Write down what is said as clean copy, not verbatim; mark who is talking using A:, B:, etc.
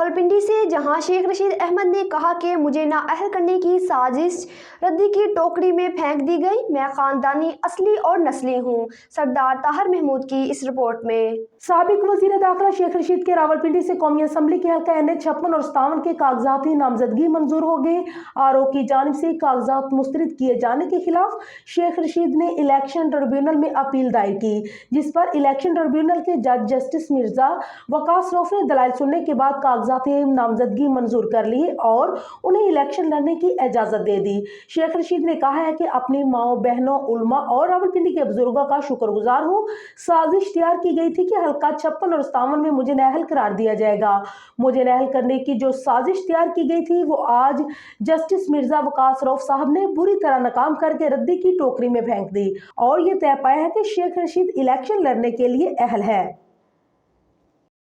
A: रावलपिंडी से जहां शेख रशीद अहमद ने कहा कि मुझे नाअहल करने की साजिश रद्दी की टोकरी में फेंक दी गई, मैं खानदानी असली और नस्ली हूं। सरदार ताहिर महमूद की इस रिपोर्ट में।
B: साबिक वजीर दाखिला शेख रशीद के रावलपिंडी से कौमी असम्बली के हल्का NH 56 और 57 के कागजाती नामजदगी मंजूर हो गए। RO की जानिब से कागजात मुस्तरद किए जाने के खिलाफ शेख रशीद ने इलेक्शन ट्रिब्यूनल में अपील दायर की, जिस पर इलेक्शन ट्रिब्यूनल के जज जस्टिस मिर्जा वकास रऊफ ने दलाइल सुनने के बाद कागजाती नामजदगी मंजूर कर ली और उन्हें इलेक्शन लड़ने की इजाजत दे दी। शेख रशीद ने कहा है कि अपनी माओ बहनों, उलमा और रावलपिंडी के बुजुर्गों का शुक्रगुजार हूँ। साजिश तैयार की गई थी कि हल्का 56 और 57 में मुझे नाअहल करार दिया जाएगा। मुझे नाअहल करने की जो साजिश तैयार की गई थी वो आज जस्टिस मिर्जा वकास रऊफ साहब ने बुरी तरह नाकाम करके रद्दी की टोकरी में फेंक दी और ये तय पाया है कि शेख रशीद इलेक्शन लड़ने के लिए अहल है।